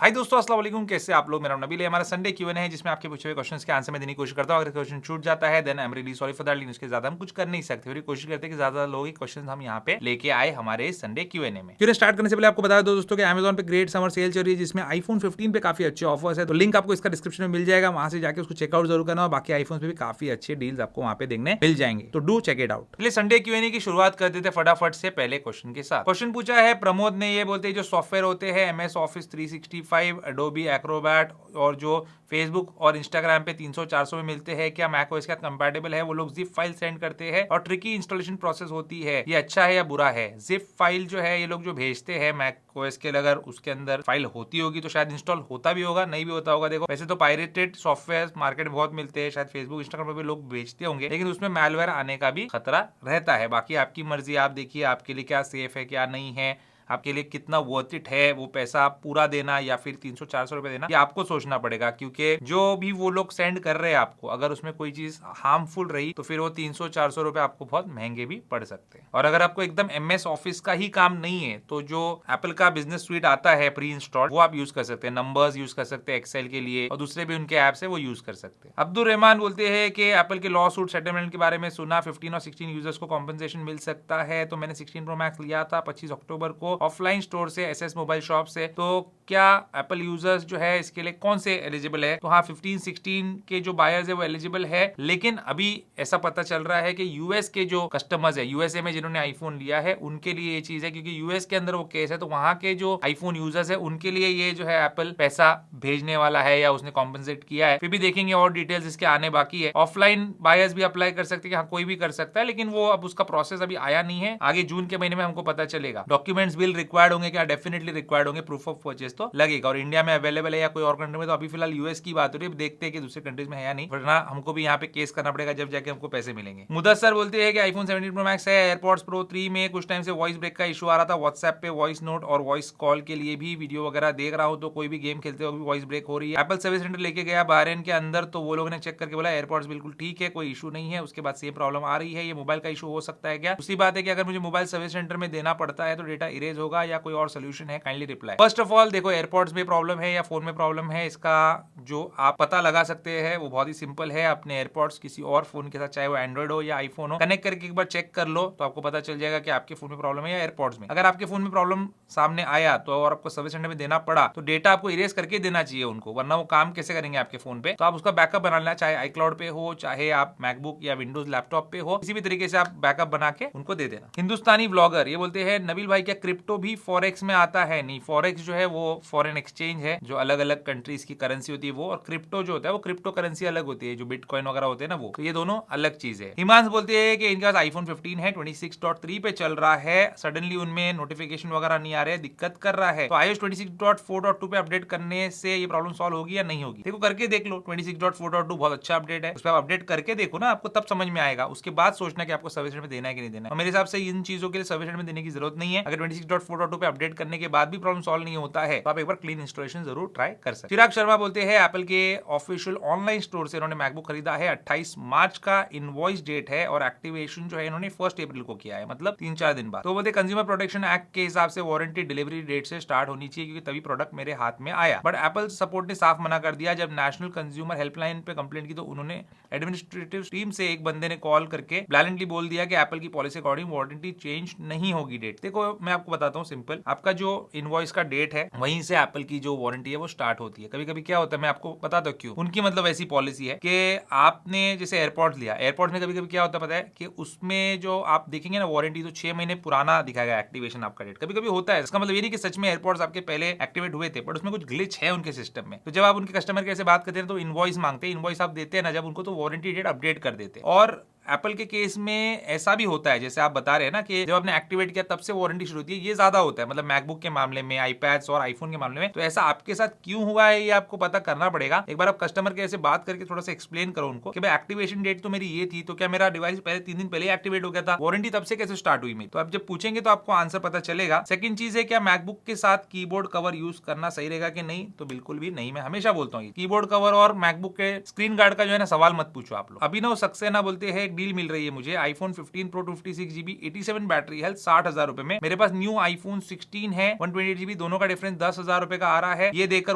हाय दोस्तों, अस्सलाम वालेकुम। कैसे आप लोग? मेरा नाम नबील है। हमारा संडे क्यूएनए है जिसमें आपके पूछे हुए क्वेश्चंस के आंसर मैं देने की कोशिश करता हूं। अगर क्वेश्चन छूट जाता है then I am really sorry for that, लेकिन उसके ज्यादा हम कुछ कर नहीं सकते। फिर कोशिश करते हैं कि ज्यादा लोगों के क्वेश्चंस हम यहाँ पे लेके आए हमारे संडे क्यूएनए में। क्यूएनए स्टार्ट करने से पहले आपको बता दो दोस्तों कि Amazon पे ग्रेट समर सेल चल रही है जिसमें आईफोन 15 पे काफी अच्छे ऑफर्स है। तो लिंक आपको इसका डिस्क्रिप्शन में मिल जाएगा, वहां से जाके उसको चेकआउट जरूर करना। और बाकी आईफोन पे भी काफी अच्छे डील्स आपको वहां पे देखने मिल जाएंगे, तो डू चेक इट आउट। चलिए संडे क्यूएनए की शुरुआत कर देते फटाफट से पहले क्वेश्चन के साथ। क्वेश्चन पूछा है प्रमोद ने, ये बोलते हैं जो सॉफ्टवेयर होते हैं MS ऑफिस 365, एडोबी एक्रोबैट और जो फेसबुक और इंस्टाग्राम पे 300-400 में मिलते हैं, क्या मैक ओएस के साथ कंपैटिबल है? वो लोग जिप फाइल सेंड करते हैं और ट्रिकी इंस्टॉलेशन प्रोसेस होती है, ये अच्छा है या बुरा है? जिप फाइल जो है ये लोग जो भेजते हैं मैक ओएस के, अगर उसके अंदर फाइल होती होगी तो शायद इंस्टॉल होता भी होगा, नहीं भी होता होगा। देखो वैसे तो पायरेटेड सॉफ्टवेयर मार्केट में बहुत मिलते हैं, शायद फेसबुक इंस्टाग्राम पर भी लोग बेचते होंगे, लेकिन उसमें मैलवेयर आने का भी खतरा रहता है। बाकी आपकी मर्जी, आप देखिए आपके लिए क्या सेफ है क्या नहीं है, आपके लिए कितना वर्थ इट है वो पैसा पूरा देना या फिर 300-400 रुपए देना, ये आपको सोचना पड़ेगा। क्योंकि जो भी वो लोग सेंड कर रहे हैं आपको, अगर उसमें कोई चीज हार्मफुल रही तो फिर वो 300-400 रुपए आपको बहुत महंगे भी पड़ सकते हैं। और अगर आपको एकदम MS ऑफिस का ही काम नहीं है तो जो एप्पल का बिजनेस स्वीट आता है प्री इंस्टॉल्ड, वो आप यूज कर सकते हैं। नंबर्स यूज कर सकते हैं एक्सेल के लिए, और दूसरे भी उनके ऐप्स है वो यूज कर सकते हैं। अब्दुल रहमान बोलते हैं कि एप्पल के लॉ सूट सेटलमेंट के बारे में सुना, 15 और 16 यूजर्स को कॉम्पनसेशन मिल सकता है। तो मैंने 16 प्रो मैक्स लिया था 25 अक्टूबर को ऑफलाइन स्टोर से, SS मोबाइल शॉप से। तो क्या एप्पल यूजर्स जो है इसके लिए कौन से एलिजिबल है? तो हाँ, 15-16 के जो बायर्स है वो एलिजिबल है, लेकिन अभी ऐसा पता चल रहा है कि यूएस के जो कस्टमर्स है, यूएसए में जिन्होंने आईफोन लिया है, उनके लिए ये चीज है, क्योंकि यूएस के अंदर वो केस है। तो वहां के जो आईफोन यूजर्स है उनके लिए ये जो है एप्पल पैसा भेजने वाला है या उसने कॉम्पनसेट किया है। फिर भी देखेंगे और डिटेल्स इसके आने बाकी है। ऑफलाइन बायर्स भी अप्लाई कर सकते हैं, हाँ कोई भी कर सकता है, लेकिन वो अब उसका प्रोसेस अभी आया नहीं है, आगे जून के महीने में हमको पता चलेगा। डॉक्यूमेंट्स बिल रिक्वायर्ड होंगे क्या? डेफिनेटली रिक्वायर्ड होंगे, प्रूफ ऑफ परचेज तो लगेगा। और इंडिया में अवेलेबल है या कोई और कंट्री में? तो अभी फिलहाल यूएस की बात हो रही है, देखते हैं कि दूसरे कंट्रीज में है या नहीं, वरना हमको भी यहाँ पे केस करना पड़ेगा, जब जाके हमको पैसे मिलेंगे। मुदस्सर बोलते हैं कि आईफोन 17 प्रो मैक्स है, एयरपॉड्स प्रो 3 में कुछ टाइम से वॉइस ब्रेक का इशू आ रहा था। व्हाट्सएप पे वॉइस नोट और वॉइस कॉल के लिए भी वीडियो वगैरह देख रहा हूँ, तो कोई भी गेम खेलते हुए वॉइस ब्रेक हो रही है। एप्पल सर्विस सेंटर लेके गया बहरेन के अंदर, तो वो लोगों ने चेक करके बोला एयरपॉड्स बिल्कुल ठीक है, कोई इशू नहीं है। उसके बाद सेम प्रॉब्लम आ रही है, ये मोबाइल का इशू हो सकता है क्या? दूसरी बात है कि अगर मुझे मोबाइल सर्विस सेंटर में देना पड़ता है तो डेटा इरेज होगा या कोई और सोल्यूशन है? Kindly reply. First of all देखो, एयरपॉड्स में प्रॉब्लम है या फोन में प्रॉब्लम है, इसका जो आप पता लगा सकते हैं वो बहुत ही सिंपल है। अपने एयरपॉड्स किसी और फोन के साथ, चाहे वो एंड्रॉइड हो या आईफोन हो, कनेक्ट करके एक बार चेक कर लो, तो आपको पता चल जाएगा कि आपके फोन में प्रॉब्लम है या एयरपॉड्स में। अगर आपके फोन में प्रॉब्लम सामने आया तो और आपको सर्विस सेंटर में देना पड़ा, तो डेटा आपको इरेज करके देना चाहिए उनको, वरना वो काम कैसे करेंगे आपके फोन पे? तो आप उसका बैकअप बना लेना, चाहे iCloud पे हो, चाहे आप मैकबुक या विंडोज लैपटॉप पे हो, किसी भी तरीके से आप बैकअप बना के उनको दे देना। हिंदुस्तानी ब्लॉगर ये बोलते हैं नबील भाई क्या क्रिप्टो भी फॉरेक्स में आता है? नहीं, फॉरेक्स जो है वो फॉरेन एक्सचेंज है, जो अलग अलग कंट्रीज की करेंसी होती है वो, और क्रिप्टो जो होता है वो क्रिप्टो करेंसी अलग होती है, जो बिटकॉइन वगैरह होते हैं ना वो। तो ये दोनों अलग चीज है। हिमांश बोलते हैं कि इनके पास आईफोन 15 है, 26.3 पे चल रहा है, सडनली उनमें नोटिफिकेशन वगैरह नहीं आ रहे, दिक्कत कर रहा है। तो iOS 26.4.2 पे अपडेट करने से ये प्रॉब्लम सॉल्व होगी या नहीं होगी? देखो करके देख लो, 26.4.2 बहुत अच्छा अपडेट है, उस पर अपडेट करके देखो ना, आपको तब समझ में आएगा। उसके बाद सोचना कि आपको सर्विस सेंटर में देना है कि नहीं देना है। और मेरे हिसाब से इन चीजों के लिए सर्विस सेंटर में देने की जरूरत नहीं है। अगर 26.4.2 पे अपडेट करने के बाद भी प्रॉब्लम सॉल्व नहीं होता है तो आप एक बार क्लीन इंस्टॉलेशन जरूर ट्राई कर सकते हैं। चिराग शर्मा बोलते हैं एप्पल के ऑफिशियल ऑनलाइन स्टोर से इन्होंने मैकबुक खरीदा है, 28 मार्च का इनवॉइस डेट है, और एक्टिवेशन जो है इन्होंने 1 अप्रैल को किया है, मतलब 3-4 दिन बाद। तो बोलते कंज्यूमर प्रोटेक्शन एक्ट के हिसाब से वारंटी डिलीवरी डेट से स्टार्ट होनी चाहिए, क्योंकि तभी प्रोडक्ट मेरे हाथ में आया। बट एप्पल सपोर्ट ने साफ मना कर दिया। जब नेशनल कंज्यूमर हेल्पलाइन पे कंप्लेंट की तो उन्होंने एडमिनिस्ट्रेटिव टीम से एक बंदे ने कॉल करके ब्लैंडली बोल दिया कि एप्पल की पॉलिसी अकॉर्डिंग वारंटी चेंज नहीं होगी डेट। देखो मैं आपको बताता हूँ सिंपल, आपका जो इनवॉइस का डेट है वहीं से एप्पल की जो वारंटी है वो स्टार्ट होती है। कभी कभी क्या होता है, मैं आपको बताता हूँ क्यों। उनकी मतलब ऐसी पॉलिसी है कि आपने जैसे एयरपॉड्स लिया, एयरपॉड्स में कभी कभी क्या होता है पता है, कि उसमें जो आप देखेंगे ना वारंटी, तो 6 महीने पुराना दिखाएगा एक्टिवेशन आपका डेट। कभी कभी होता है, इसका मतलब ये नहीं कि सच में एयरपॉड्स आपके पहले एक्टिवेट हुए थे, बट उसमें कुछ ग्लिच है उनके सिस्टम में। तो जब आप उनके कस्टमर केयर से बात करते हैं तो इनवॉइस मांगते हैं, इनवॉइस आप देते हैं ना जब उनको, तो वारंटी डेट अपडेट कर देते हैं। और एप्पल के केस में ऐसा भी होता है, जैसे आप बता रहे हैं ना कि जब आपने एक्टिवेट किया तब से वारंटी शुरू होती है, ये ज्यादा होता है, मतलब मैकबुक के मामले में, आईपैड्स और आईफोन के मामले में। तो ऐसा आपके साथ क्यों हुआ है ये आपको पता करना पड़ेगा। एक बार आप कस्टमर केयर से बात करके थोड़ा सा एक्सप्लेन करो उनको कि भाई एक्टिवेशन डेट तो मेरी ये थी, तो क्या मेरा डिवाइस पहले 3 दिन पहले एक्टिवेट हो गया था, वारंटी तब से कैसे स्टार्ट हुई मेरी? तो आप जब पूछेंगे तो आपको आंसर पता चलेगा। सेकंड चीज है, क्या मैकबुक के साथ कीबोर्ड कवर यूज करना सही रहेगा कि नहीं? तो बिल्कुल भी नहीं। मैं हमेशा बोलता हूँ कीबोर्ड कवर और मैकबुक के स्क्रीन गार्ड का जो है ना सवाल मत पूछो आप लोग। अभिनव सक्सेना बोलते हैं डील मिल रही है मुझे iPhone 15 Pro 256GB 87 battery health 60,000 रुपए में। मेरे पास न्यू iPhone 16 है 128GB, दोनों का डिफरेंस 10,000 रुपए का आ रहा है। ये देखकर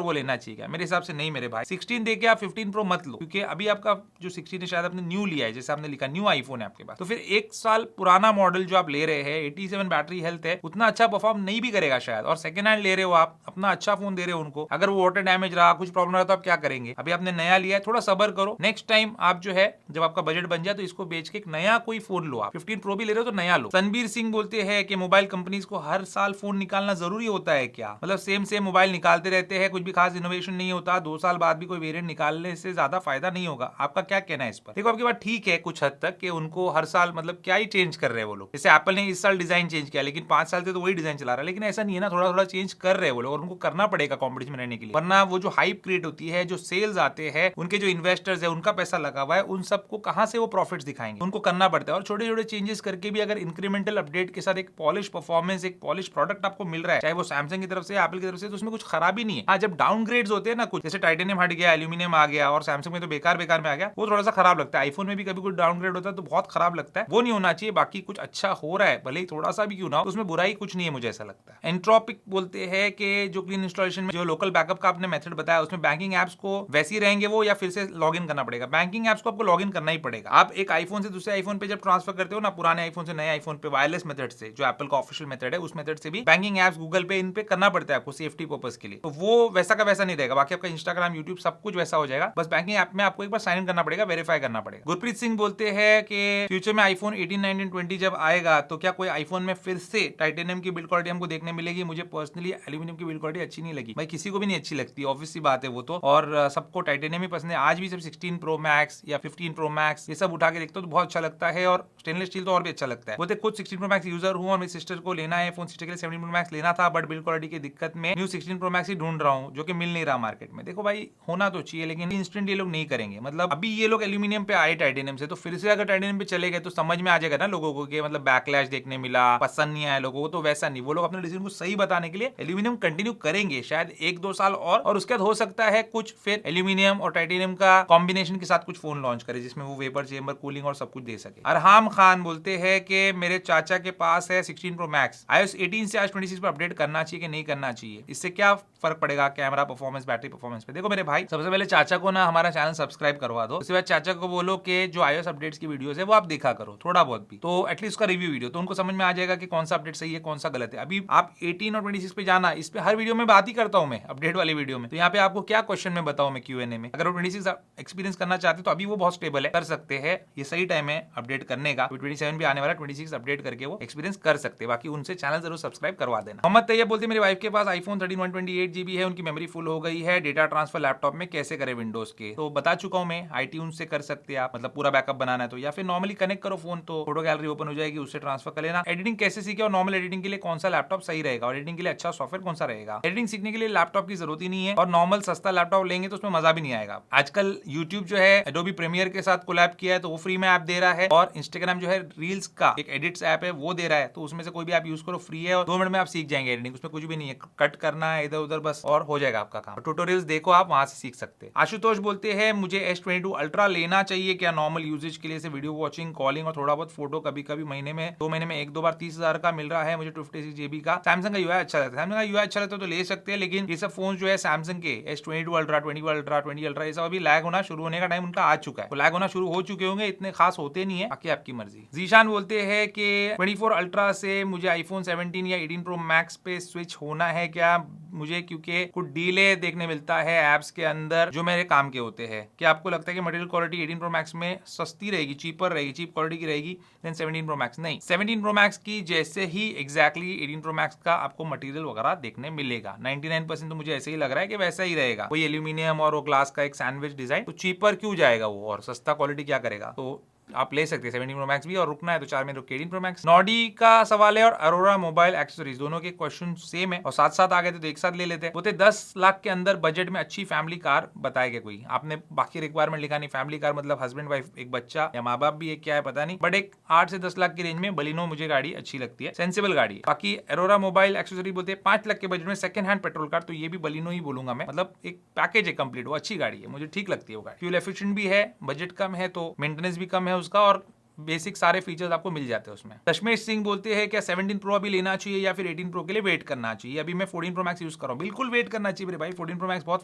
वो लेना चाहिए क्या? मेरे हिसाब से नहीं मेरे भाई। 16 देके आप 15 Pro मत लो, क्योंकि अभी आपका जो 16 है शायद आपने न्यू लिया है, जैसे आपने लिखा न्यू iPhone है आपके पास, तो फिर 1 साल पुराना मॉडल जो आप ले रहे हैं 87 बैटरी हेल्थ है, उतना अच्छा परफॉर्म नहीं भी करेगा शायद। और सेकंड हैंड ले रहे हो आप, अपना अच्छा फोन दे रहे हो उनको, अगर वो वाटर डैमेज रहा, कुछ प्रॉब्लम रहा तो आप क्या करेंगे? अभी आपने नया लिया है, थोड़ा सब्र करो। नेक्स्ट टाइम आप जो है जब आपका बजट बन जाए तो इसको बेच के एक नया कोई फोन लो। आप 15 Pro भी ले रहे हो तो नया लो। रणबीर सिंह बोलते हैं कि मोबाइल कंपनीज को हर साल फोन निकालना जरूरी होता है क्या? मतलब सेम मोबाइल निकालते रहते हैं, कुछ भी खास इनोवेशन नहीं होता, 2 साल बाद भी कोई वेरिएंट निकालने से ज्यादा फायदा नहीं होगा। आपका क्या कहना है इस पर? देखो आपकी बात ठीक है कुछ हद तक कि उनको हर साल मतलब क्या ही चेंज कर रहे हैं वो लोग। जैसे एप्पल ने इस साल डिजाइन चेंज किया, लेकिन 5 साल से तो वही डिजाइन चला रहा है। लेकिन ऐसा नहीं है ना, थोड़ा थोड़ा चेंज कर रहे हैं वो लोग, और उनको करना पड़ेगा कॉम्पिटिशन में रहने के लिए, वरना वो जो हाइप क्रिएट होती है, जो सेल्स आते हैं, उनके जो इन्वेस्टर्स है, उनका पैसा लगा हुआ है, उन सबको कहां से वो प्रॉफिट्स दिखाएंगे? उनको करना पड़ता है। और छोटे छोटे चेंजेस करके भी अगर इंक्रीमेंटल अपडेट के साथ एक पॉलिश परफॉर्मेंस, एक पॉलिश प्रोडक्ट आपको मिल रहा है, चाहे वो सैमसंग की तरफ से एप्पल की तरफ से, तो उसमें कुछ खराबी नहीं है। हाँ, जब डाउनग्रेड्स होते हैं ना, कुछ जैसे टाइटेनियम हट गया, एल्यूमिनियम आ गया, और सैमसंग में तो बेकार में आ गया, वो थोड़ा सा खराब लगता है। आईफोन में भी कभी कुछ डाउनग्रेड होता है तो बहुत खराब लगता है, वो नहीं होना चाहिए। बाकी कुछ अच्छा हो रहा है, भले ही थोड़ा सा भी क्यों ना हो, तो उसमें बुराई कुछ नहीं है, मुझे ऐसा लगता है। एंट्रोपिक बोलते हैं कि जो क्लीन इंस्टॉलेशन में जो लोकल बैकअप का आपने मेथड बताया, उसमें बैंकिंग एप्स को वैसे ही रहेंगे वो, या फिर से लॉगिन करना पड़ेगा? बैंकिंग एप्स को आपको लॉगिन करना ही पड़ेगा। आप एक आईफोन से दूसरे आईफोन पे जब ट्रांसफर करते हो ना, पुराने आईफोन से नए आईफोन पे वायरलेस मेथड से, जो एप्पल का ऑफिशियल मेथड है, उस मेथड से भी बैंकिंग एप्स गूगल पे इन पे करना पड़ता है आपको सेफ्टी पर्पस के लिए। तो वो वैसा का वैसा नहीं रहेगा। बाकी आपका इंस्टाग्राम, यूट्यूब सब कुछ वैसा हो जाएगा, बस बैंकिंग ऐप में आपको एक बार साइन इन करना पड़ेगा, वेरीफाई करना पड़ेगा। गुरप्रीत सिंह बोलते हैं कि फ्यूचर में आईफोन 18, 19, 20 जब आएगा तो क्या कोई आईफोन में फिर से टाइटेनियम की बिल्ड क्वालिटी हमको देखने मिलेगी? मुझे पर्सनली एल्यूमिनियम की बिल्ड क्वालिटी अच्छी नहीं लगी भाई, किसी को भी नहीं अच्छी लगती, ऑब्वियस सी बात है वो तो, और सबको टाइटेनियम ही पसंद है। आज भी जब 16 Pro Max या 15 Pro Max ये सब उठा के देखते हो तो बहुत अच्छा लगता है, और स्टेनलेस स्टील तो और भी अच्छा लगता है। वो तो खुद 16 Pro Max यूजर हूं, और मेरी सिस्टर को लेना है फोन, सिस्टर के लिए 17 Pro Max लेना था, बट बिल्ड क्वालिटी की दिक्कत में न्यू 16 Pro Max ही ढूंढ रहा हूं, जो कि मिल नहीं रहा मार्केट में। देखो भाई, होना तो चाहिए, लेकिन इंस्टेंट ये लोग नहीं करेंगे। मतलब अभी ये लोग एल्यूमिनियम पे आए टाइटेनियम से, तो फिर से अगर टाइटेनियम पे चले गए तो समझ में आ जाएगा ना लोगों को कि मतलब बैकलैश देखने मिला, पसंद नहीं आया लोगों को। तो वैसा नहीं, वो लोग अपने डिसीजन को सही बताने के लिए एल्यूमिनियम कंटिन्यू करेंगे शायद 1-2 साल और उसके बाद हो सकता है कुछ फिर एल्यूमिनियम और टाइटेनियम का कॉम्बिनेशन के साथ कुछ फोन लॉन्च करे, जिसमें वो वेपर चेंबर कूलिंग और सब कुछ दे सके। अरहाम खान बोलते हैं कि मेरे चाचा के पास है 16 Pro Max, iOS 18 से iOS 26 पर अपडेट करना चाहिए कि नहीं करना चाहिए? इससे क्या फर्क पड़ेगा कैमरा परफॉर्मेंस, बैटरी परफॉर्मेंस पे? देखो मेरे भाई, सबसे पहले चाचा को ना हमारा चैनल सब्सक्राइब करवा दो, उसके बाद चाचा को बोलो कि जो iOS अपडेट्स की वीडियोस है वो आप देखा करो, थोड़ा बहुत भी, तो एटलीस्ट उसका रिव्यू वीडियो, तो उनको समझ में आ जाएगा कि कौन सा अपडेट सही है, कौन सा गलत है। अभी आप 18 और 26 पे जाना, इस पे हर वीडियो में बात ही करता हूं मैं, अपडेट वाली वीडियो में। तो यहाँ पे आपको क्या क्वेश्चन में बताऊं मैं Q&A में? अगर वो 26 एक्सपीरियंस करना चाहते तो अभी वो बहुत स्टेबल है, कर सकते हैं, ये सही टाइम है अपडेट करने का। 27 भी आने वाला, 26 अपडेट करके वो एक्सपीरियंस कर सकते हैं। बाकी उनसे चैनल जरूर सब्सक्राइब करवा देना। मोहम्मद तैयब बोलते हैं मेरी वाइफ के पास iPhone 13 128GB है, उनकी मेमोरी फुल हो गई है, डेटा ट्रांसफर लैपटॉप में कैसे करें विंडोज के? तो बता चुका हूं मैं, iTunes से कर सकते हैं आप, मतलब पूरा बैकअप बनाना है तो, या फिर नॉर्मली कनेक्ट करो फोन, तो फोटो गैलरी ओपन हो जाएगी, उससे ट्रांसफर कर लेना। एडिटिंग कैसे सीखे और नॉर्मल एडिटिंग के लिए कौन सा लैपटॉप सही रहेगा, और एडिटिंग के लिए अच्छा सॉफ्टवेयर कौन सा रहेगा? एडिटिंग सीखने के लिए लैपटॉप की जरूरत ही नहीं है, और नॉर्मल सस्ता लैपटॉप लेंगे तो उसमें मजा भी नहीं आएगा। आजकल यूट्यूब जो है एडोबी प्रीमियर के साथ कोलैब किया है, तो वो फ्री में ऐप दे रहा है, और इंस्टाग्राम जो है रील्स का एक एडिट्स ऐप है वो दे रहा है, तो उसमें से कोई भी आप यूज करो, फ्री है, और 2 मिनट में आप सीख जाएंगे एडिटिंग। उसमें कुछ भी नहीं है, कट करना है इधर उधर बस, और हो जाएगा आपका काम। ट्यूटोरियल्स देखो आप, वहां से सीख सकते हैं। आशुतोष बोलते हैं मुझे S22 अल्ट्रा लेना चाहिए क्या नॉर्मल यूजेज के लिए, से वीडियो वॉचिंग, कॉलिंग और थोड़ा बहुत फोटो, कभी कभी महीने में 2 महीने में 1-2 बार 30,000 का मिल रहा है मुझे 256GB का। सैमसंग का UI अच्छा रहता है, सैमसंग का UI अच्छा रहता है तो ले सकते हैं, लेकिन ये सब फोन जो है सैमसंग के S22 अल्ट्रा, 20 अल्ट्रा, 20 अल्ट्रा, ये सब अभी लैग होना शुरू होने का टाइम उनका आ चुका है, तो लैग होना शुरू हो चुके होंगे, इतने खास होते नहीं है, बाकी आपकी मर्जी। जीशान बोलते हैं कि 24 अल्ट्रा से मुझे iPhone 17 या 18 Pro Max पे स्विच होना है क्या मुझे, क्योंकि कुछ डीले देखने मिलता है एप्स के अंदर जो मेरे काम के होते हैं। क्या आपको लगता है कि मटेरियल क्वालिटी 18 Pro Max में सस्ती रहेगी, चीपर रहेगी, चीप क्वालिटी की रहेगी देन 17 Pro Max? नहीं, 17 Pro Max की जैसे ही एग्जैक्टली 18 Pro Max का आपको मटेरियल वगैरह देखने मिलेगा। 99% तो मुझे ऐसे ही लग रहा है कि वैसा ही रहेगा, कोई एल्यूमिनियम और वो ग्लास का एक सैंडविच डिजाइन, तो चीपर क्यों जाएगा वो, और सस्ता क्वालिटी क्या करेगा? तो आप ले सकते हैं 17 Pro Max भी, और रुकना है तो 4 महीने रुक के 18 Pro Max। नॉडी का सवाल है और अरोरा मोबाइल एक्सेसरीज दोनों के क्वेश्चन सेम है, और साथ साथ आ गए थे तो एक साथ ले लेते हैं। बोलते 10 लाख के अंदर बजट में अच्छी फैमिली कार बताएगा कोई? आपने बाकी रिक्वायरमेंट लिखा नहीं, फैमिली कार मतलब हस्बैंड वाइफ, एक बच्चा या माँ बाप भी है, क्या है पता नहीं, बट एक 8 से 10 लाख की रेंज में बलिनो मुझे गाड़ी अच्छी लगती है, सेंसिबल गाड़ी है। बाकी अरोरा मोबाइल एक्सेसरी बोलते हैं 5 लाख के बजट में सेकंड हैंड पेट्रोल कार, तो ये भी बलिनो ही बोलूंगा मैं, मतलब एक पैकेज है कंप्लीट, वो अच्छी गाड़ी है, मुझे ठीक लगती है वो गाड़ी, फ्यूल एफिशिएंट भी है, बजट कम है तो मेंटेनेंस भी कम है उसका, और बेसिक सारे फीचर्स आपको मिल जाते हैं उसमें। दशमेश सिंह बोलते हैं क्या 17 प्रो अभी लेना चाहिए या फिर 18 प्रो के लिए वेट करना चाहिए? अभी मैं 14 प्रो मैक्स यूज कर रहा हूँ, बिल्कुल वेट करना चाहिए मेरे भाई। 14 प्रो मैक्स बहुत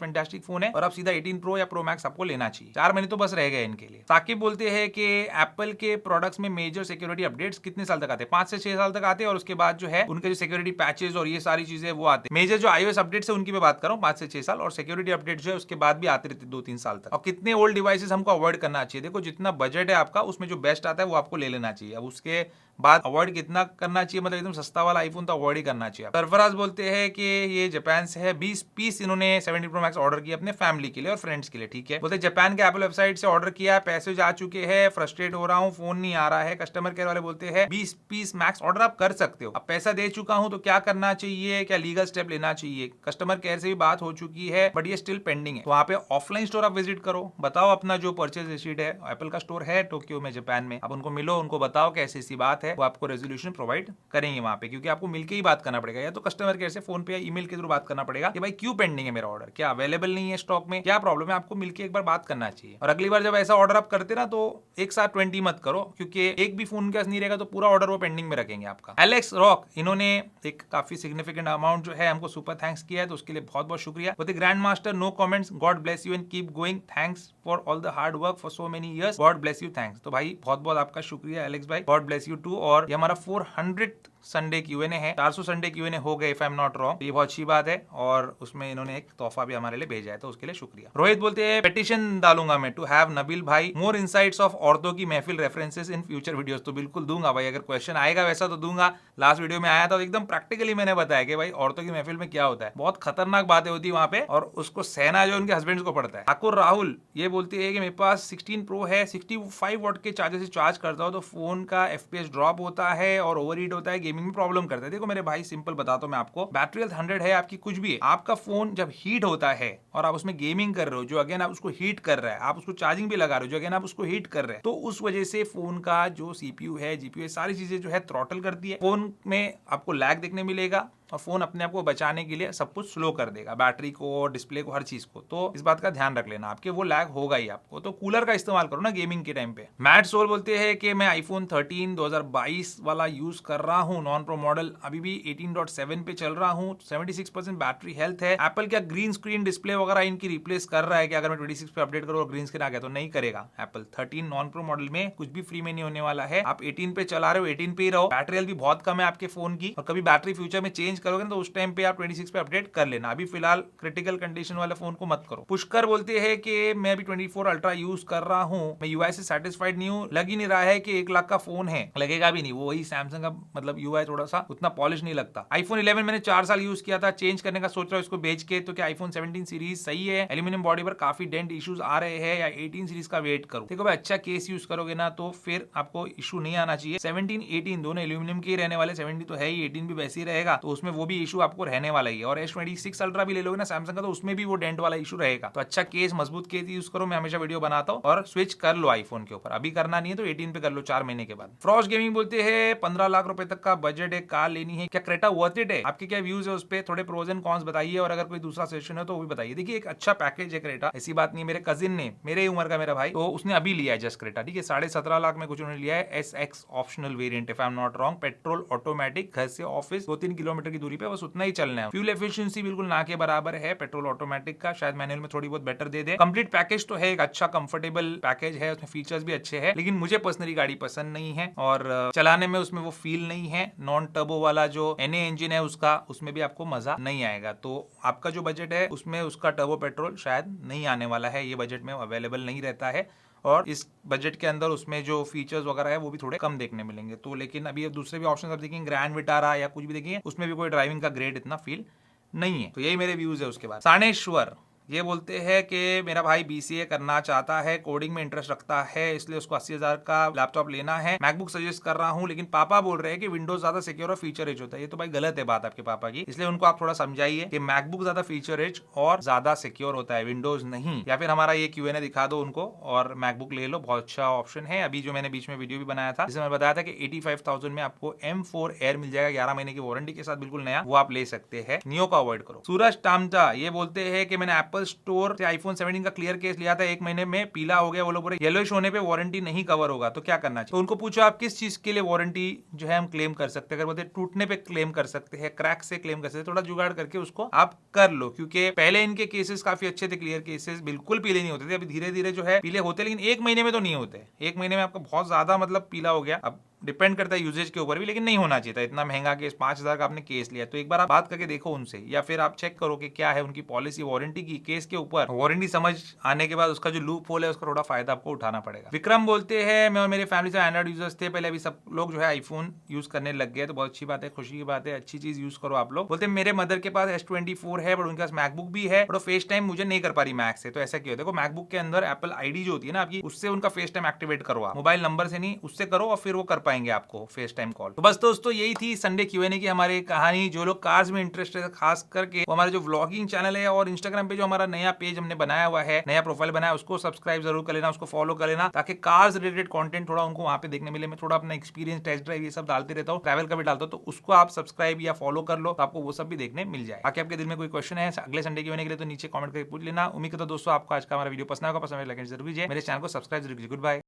फैंटास्टिक फोन है और अब सीधा 18 प्रो या प्रो मैक्स आपको लेना चाहिए। 4 महीने तो बस रह गए इनके लिए। साकिब बोलते हैं कि एप्पल के प्रोडक्ट्स में मेजर सिक्योरिटी अपडेट्स कितने साल तक आते हैं? 5 से 6 साल तक आते हैं और उसके बाद जो है उनके जो सिक्योरिटी पैचेस और ये सारी चीजें वो आते हैं। मेजर जो iOS अपडेट्स है उनकी मैं बात कर रहा हूँ 5 से 6 साल, और सिक्योरिटी अपडेट जो है उसके बाद भी आते रहते 2-3 साल तक। और कितने ओल्ड डिवाइसेस हमको अवॉइड करना चाहिए? देखो जितना बजट है आपका उसमें जो बेस्ट आता है वो आपको ले लेना चाहिए। अब उसके बाद अवॉइड कितना करना चाहिए, मतलब एकदम सस्ता वाला आईफोन तो अवॉइड ही करना चाहिए। सरफराज बोलते हैं कि ये जापान से है, 20 पीस इन्होंने 17 प्रो मैक्स ऑर्डर किया अपने फैमिली के लिए और फ्रेंड्स के लिए। ठीक है, बोलते जापान के एप्पल वेबसाइट से ऑर्डर किया, पैसे जा चुके हैं, फ्रस्ट्रेट हो रहा हूँ, फोन नहीं आ रहा है। कस्टमर केयर वाले बोलते हैं 20 पीस मैक्स ऑर्डर आप कर सकते हो, अब पैसा दे चुका हूँ तो क्या करना चाहिए, क्या लीगल स्टेप लेना चाहिए? कस्टमर केयर से भी बात हो चुकी है बट ये स्टिल पेंडिंग है। तो वहाँ पे ऑफलाइन स्टोर आप विजिट करो, बताओ अपना जो परचेज रिसीट है। एप्पल का स्टोर है टोक्यो में जापान में, आप उनको मिलो, उनको बताओ कैसी ऐसी बात है, वो आपको रेजोल्यूशन प्रोवाइड करेंगे वहां पे, क्योंकि आपको मिलके ही बात करना पड़ेगा, या तो कस्टमर केयर से फोन पे या ईमेल के थ्रू बात करना पड़ेगा कि भाई क्यों पेंडिंग है मेरा ऑर्डर, क्या अवेलेबल नहीं है स्टॉक में, क्या प्रॉब्लम है, आपको मिलके एक बार बात करना चाहिए। और अगली बार जब ऐसा ऑर्डर आप करते ना तो एक साथ 20 मत करो, क्योंकि एक भी फोन के पास नहीं रहेगा तो पूरा ऑर्डर वो पेंडिंग में रखेंगे आपका। एलेक्स रॉक इन्होंने एक काफी सिग्निफिकेंट अमाउंट जो है हमको सुपर थैंक्स किया है, तो उसके लिए बहुत बहुत शुक्रिया। With grand master no comments, God bless you and keep going, thanks for all the hard work for so many years, God bless you, thanks. तो भाई बहुत बहुत आपका शुक्रिया एलेक्स भाई, गॉड ब्लेस यू टू। और ये हमारा 400 संडे क्यूएनए है, 400 संडे क्यूएनए हो गए if I am not wrong, ये बहुत अच्छी बात है। और उसमें इन्होंने एक तोहफा भी हमारे लिए भेजा है, तो उसके लिए शुक्रिया। रोहित बोलते हैं पेटिशन डालूंगा मैं टू हैव नबील भाई मोर इनसाइट्स ऑफ औरतों की महफिल रेफरेंसेस इन फ्यूचर वीडियोस। तो बिल्कुल दूंगा भाई, अगर क्वेश्चन आएगा वैसा तो दूंगा। लास्ट वीडियो में आया था एकदम प्रैक्टिकली मैंने बताया कि भाई औरतों की महफिल में क्या होता है, बहुत खतरनाक बातें होती है वहां पे, और उसको सहना जो उनके हस्बैंड को पड़ता है। ठाकुर राहुल ये बोलते हैं कि मेरे पास 16 प्रो है, 65 वॉट के चार्जर से चार्ज करता हूँ तो फोन का FPS ड्रॉप होता है और ओवरहीट होता है, गेमिंग में प्रॉब्लम करता है। देखो मेरे भाई सिंपल बताता हूं मैं आपको, बैटरी हेल्थ 100 है आपकी, कुछ भी है, आपका फोन जब हीट होता है और आप उसमें गेमिंग कर रहे हो, जो अगेन आप उसको हीट कर रहा है, आप उसको चार्जिंग भी लगा रहे हो, जो अगेन आप उसको हीट कर रहे हैं, तो उस वजह से फोन का जो CPU है, GPU है, सारी चीजें जो है थ्रॉटल करती है। फोन में आपको लैग देखने मिलेगा और फोन अपने आप को बचाने के लिए सब कुछ स्लो कर देगा, बैटरी को, डिस्प्ले को, हर चीज को। तो इस बात का ध्यान रख लेना, आपके वो लैग होगा ही आपको। तो कूलर का इस्तेमाल करो ना गेमिंग के टाइम पे। मैट सोल बोलते हैं कि मैं आईफोन 13 2022 वाला यूज कर रहा हूँ, नॉन प्रो मॉडल, अभी भी 18.7 पे चल रहा हूँ, 76% बैटरी हेल्थ है। एप्पल क्या ग्रीन स्क्रीन डिस्प्ले वगैरह इनकी रिप्लेस कर रहा है कि अगर मैं 26 पे अपडेट करूँ और ग्रीन स्क्रीन आ गया? तो नहीं करेगा एप्पल। 13 नॉन प्रो मॉडल में कुछ भी फ्री में नहीं होने वाला है। आप 18 पे चला रहे हो, 18 पे ही रहो। बैटरी हेल्थ भी बहुत कम है आपके फोन की, और कभी बैटरी फ्यूचर में चेंज करोगे ना तो उस टाइम पे आप 26 पे अपडेट कर लेना। अभी फिलहाल क्रिटिकल कंडीशन वाले फोन को मत करो। पुष्कर बोलते हैं कि मैं अभी 24 अल्ट्रा यूज कर रहा हूँ, मैं UI से सेटिस्फाइड नहीं हूँ, लग ही नहीं रहा है कि 1 लाख का फोन है, लगेगा भी नहीं, वो वही सैमसंग का मतलब UI थोड़ा सा उतना पॉलिश नहीं लगता। आईफोन 11 मैंने 4 साल यूज किया था, चेंज करने का सोच रहा हूँ इसको बेच के, तो क्या आईफोन 17 सीरीज सही है? एल्यूमिनियम बॉडी पर काफी डेंट इश्यूज आ रहे हैं, या 18 सीरीज का वेट करूँ? देखो भाई अच्छा केस यूज करोगे ना तो फिर आपको इशू नहीं आना चाहिए। 17 18 दोनों एल्यूमिनियम के ही रहने वाले, 17 तो है ही, 18 भी वैसे ही रहेगा, तो उसमें वो भी इशू आपको रहने वाला ही है। और S26 अल्ट्रा भी ले लोगे ना सैमसंग का, तो उसमें भी वो डेंट वाला इशू रहेगा। तो अच्छा केस, मजबूत केस यूज करो, मैं हमेशा वीडियो बनाता हूँ, और स्विच कर लो आईफोन के ऊपर। अभी करना नहीं है तो 18 पे कर लो 4 महीने के बाद। फ्रॉस्ट गेमिंग बोलते हैं 15 लाख रुपए तक का बजट है, कार लेनी है, क्या क्रेटा वर्थ इट है? आपके क्या व्यूज है उस पे, थोड़े प्रोज एंड कॉन्स बताइए, और अगर कोई दूसरा सेशन है तो वो भी बताइए। देखिए एक अच्छा पैकेज है क्रेटा, ऐसी बात नहीं। मेरे कजिन ने, मेरे उम्र का मेरा भाई, तो उसने अभी लिया है जस्ट क्रेटा, ठीक है, 17.5 लाख में कुछ उन्होंने लिया है। SX optional variant if I am not wrong, petrol automatic, घर से ऑफिस 2-3 किलोमीटर की दूरी पे, बस उतना ही चलना है। फ्यूल एफिशिएंसी बिल्कुल ना के बराबर है पेट्रोल ऑटोमेटिक का, शायद मैनुअल में थोड़ी बहुत बेटर दे दे। कंप्लीट पैकेज तो है, एक अच्छा कंफर्टेबल पैकेज है, उसमें फीचर्स भी अच्छे हैं, लेकिन मुझे पर्सनली गाड़ी पसंद नहीं है और चलाने में उसमें वो फील नहीं है। नॉन टर्बो वाला जो NA इंजन है उसका, उसमें भी आपको मजा नहीं आएगा। तो आपका जो बजट है उसमें उसका टर्बो पेट्रोल शायद नहीं आने वाला है, ये बजट में अवेलेबल नहीं रहता है, और इस बजट के अंदर उसमें जो फीचर्स वगैरह है वो भी थोड़े कम देखने मिलेंगे। तो लेकिन अभी दूसरे भी ऑप्शन आप देखेंगे, ग्रैंड विटारा या कुछ भी देखेंगे, उसमें भी कोई ड्राइविंग का ग्रेड इतना फील नहीं है। तो यही मेरे व्यूज है। उसके बाद सानेश्वर ये बोलते हैं कि मेरा भाई BCA करना चाहता है, कोडिंग में इंटरेस्ट रखता है, इसलिए उसको 80,000 का लैपटॉप लेना है। मैकबुक सजेस्ट कर रहा हूं, लेकिन पापा बोल रहे हैं कि विंडोज ज्यादा सिक्योर और फीचर रिच होता है। ये तो भाई गलत है बात आपके पापा की, इसलिए उनको आप थोड़ा समझाइए कि मैकबुक ज्यादा फीचर रिच और ज्यादा सिक्योर होता है, विंडोज नहीं। या फिर हमारा ये Q&A दिखा दो उनको और मैकबुक ले लो, बहुत अच्छा ऑप्शन है। अभी जो मैंने बीच में वीडियो भी बनाया था जिसमें बताया था कि 85,000 में आपको M4 Air मिल जाएगा 11 महीने की वारंटी के साथ, बिल्कुल नया, वो आप ले सकते हैं। नियो को अवॉइड करो। सूरज टामटा ये बोलते हैं कि मैंने एप्पल एप्पल स्टोर से आईफोन 17 का क्लियर केस लिया था, 1 महीने में पीला हो गया, वो लोग बोले येलोइश होने पे वारंटी नहीं कवर होगा, तो क्या करना चाहिए? तो उनको पूछो आप किस चीज के लिए वारंटी जो है हम क्लेम कर सकते हैं। अगर बोलते टूटने पे क्लेम कर सकते हैं, क्रैक से क्लेम कर सकते हैं, थोड़ा जुगाड़ करके उसको आप कर लो, क्योंकि पहले इनके केसेस काफी अच्छे थे, क्लियर केसेस बिल्कुल पीले नहीं होते थे। अभी धीरे धीरे जो है पीले होते, लेकिन 1 महीने में तो नहीं होते। 1 महीने में आपका बहुत ज्यादा मतलब पीला हो गया, अब डिपेंड करता है यूजेज के ऊपर भी, लेकिन नहीं होना चाहिए था। इतना महंगा केस 5,000 का आपने केस लिया, तो एक बार आप बात करके देखो उनसे, या फिर आप चेक करो कि क्या है उनकी पॉलिसी वारंटी की केस के ऊपर। वारंटी समझ आने के बाद उसका जो लूप होल है उसका थोड़ा फायदा आपको उठाना पड़ेगा। विक्रम बोलते हैं मैं और मेरी फैमिली से एंड्रॉइड यूजर्स थे, पहले अभी सब लोग जो है आईफोन यूज करने लग गए, तो बहुत अच्छी बात है, खुशी की बात है, अच्छी चीज यूज करो आप लोग। बोलते मेरे मदर के पास S24 है, बट उनके पास मैकबुक भी है, और फेस टाइम मुझे नहीं कर पा रही मैक से। तो ऐसा क्यों? देखो मैकबुक के अंदर एप्पल आईडी जो होती है ना आपकी, उससे उनका फेस टाइम एक्टिवेट करो आप, मोबाइल नंबर से नहीं, उससे करो और फिर वो कर पाएंगे आपको फेस टाइम कॉल। तो बस दोस्तों यही थी संडे Q&A की हमारी कहानी। जो लोग कार्स में इंटरेस्टेड है खास करके, वो हमारे जो व्लॉगिंग चैनल है और इंस्टाग्राम पे जो हमारा नया पेज हमने बनाया हुआ है, नया प्रोफाइल बनाया, उसको सब्सक्राइब जरूर कर लेना, उसको फॉलो कर लेना, ताकि कार्स रिलेटेड कंटेंट थोड़ा उनको वहां पे देखने मिले। मैं थोड़ा अपना एक्सपीरियंस, टेस्ट ड्राइव ये सब डालते रहता हूँ, ट्रैवल का भी डालता हूँ, तो उसको आप सब्सक्राइब या फॉलो कर लो, तो आपको वो सब भी देखने मिल जाए। बाकी आपके दिल में कोई क्वेश्चन है अगले संडे Q&A के लिए, तो नीचे कमेंट करके पूछ लेना। उम्मीद करता हूं दोस्तों आपको आज का हमारा वीडियो पसंद होगा, पसंद लगे जरूर कीजिए, मेरे चैनल को सब्सक्राइब जरूर कीजिए। Good bye.